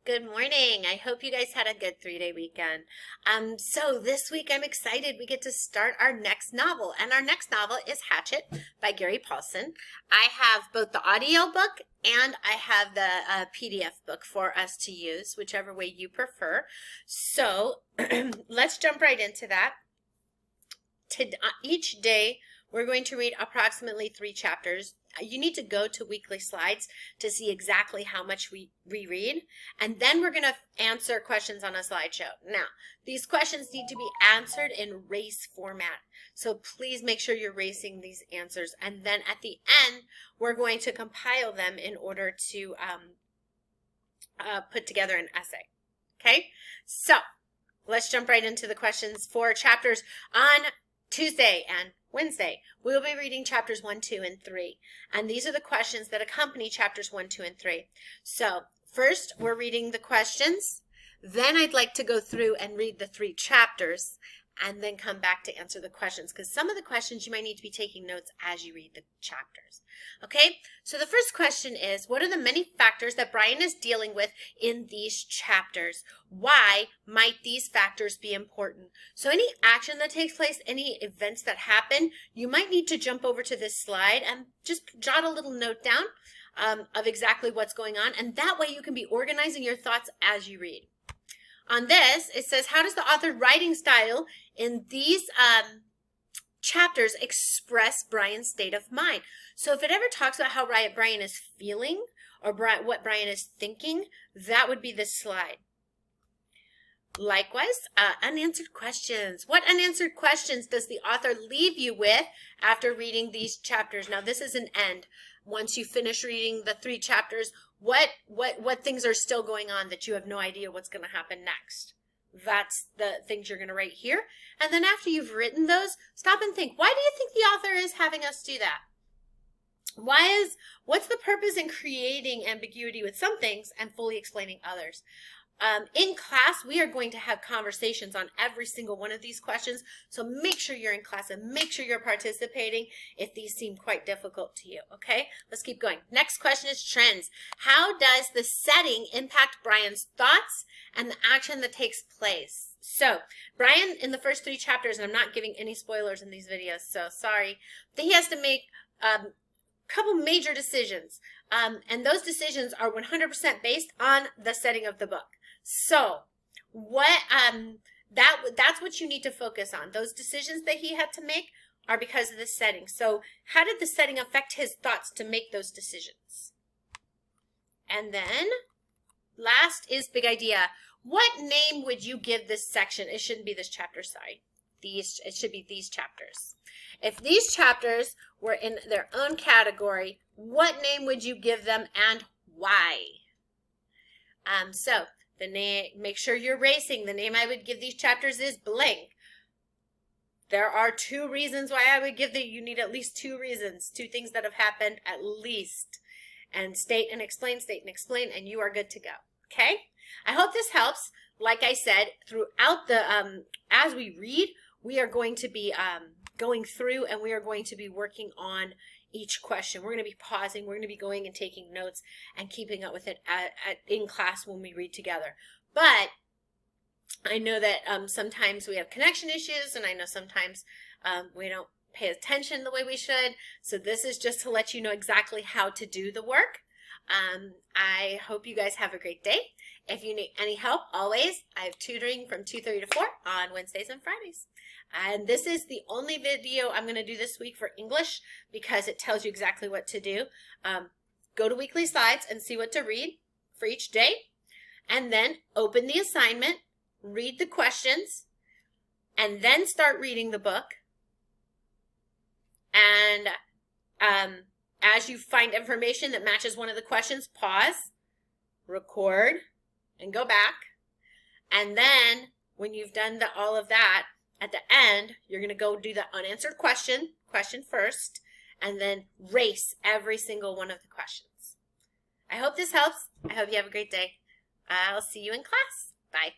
Good morning. I hope you guys had a good 3-day weekend. So this week I'm excited. We get to start our next novel, and our next novel is Hatchet by Gary Paulsen. I have both the audio book and I have the PDF book for us to use, whichever way you prefer. So let's jump right into that. Each day we're going to read approximately 3 chapters. You need to go to Weekly Slides to see exactly how much we reread, and then we're going to answer questions on a slideshow. Now, these questions need to be answered in race format, so please make sure you're racing these answers, and then at the end, we're going to compile them in order to put together an essay. Okay, so let's jump right into the questions for chapters on Tuesday and Wednesday. We'll be reading chapters 1, 2, and 3. And these are the questions that accompany chapters 1, 2, and 3. So first, we're reading the questions. Then I'd like to go through and read the 3 chapters and then come back to answer the questions, because some of the questions you might need to be taking notes as you read the chapters. Okay, so the first question is, what are the many factors that Brian is dealing with in these chapters? Why might these factors be important? So any action that takes place, any events that happen, you might need to jump over to this slide and just jot a little note down of exactly what's going on, and that way you can be organizing your thoughts as you read. On this, it says, how does the author writing style in these chapters express Brian's state of mind? So if it ever talks about how Brian is feeling or what Brian is thinking, that would be this slide. Likewise, unanswered questions. What unanswered questions does the author leave you with after reading these chapters? Now, this is an end. Once you finish reading the 3 chapters, what things are still going on that you have no idea what's going to happen next? That's the things you're going to write here. And then after you've written those, stop and think, why do you think the author is having us do that? What's the purpose in creating ambiguity with some things and fully explaining others? In class, we are going to have conversations on every single one of these questions, so make sure you're in class and make sure you're participating if these seem quite difficult to you, okay? Let's keep going. Next question is trends. How does the setting impact Brian's thoughts and the action that takes place? So, Brian, in the first 3 chapters, and I'm not giving any spoilers in these videos, so sorry, but he has to make a couple major decisions, and those decisions are 100% based on the setting of the book. So that's what you need to focus on. Those decisions that he had to make are because of the setting. So how did the setting affect his thoughts to make those decisions? And then last is big idea. What name would you give this section? It shouldn't be this chapter, sorry. It should be these chapters. If these chapters were in their own category, what name would you give them and why? So the name, make sure you're racing. The name I would give these chapters is blank. There are 2 reasons why I would give you need at least 2 reasons, 2 things that have happened at least. And state and explain, and you are good to go. Okay? I hope this helps. Like I said, throughout the, as we read, we are going to be going through and we are going to be working on each question. We're going to be pausing. We're going to be going and taking notes and keeping up with it in class when we read together. But I know that sometimes we have connection issues, and I know sometimes we don't pay attention the way we should. So this is just to let you know exactly how to do the work. I hope you guys have a great day. If you need any help, always, I have tutoring from 2:30 to 4 on Wednesdays and Fridays. And this is the only video I'm going to do this week for English because it tells you exactly what to do. Go to Weekly Slides and see what to read for each day. And then open the assignment, read the questions, and then start reading the book. And as you find information that matches one of the questions, pause, record, and go back. And then when you've done all of that, at the end, you're going to go do the unanswered question first, and then race every single one of the questions. I hope this helps. I hope you have a great day. I'll see you in class. Bye.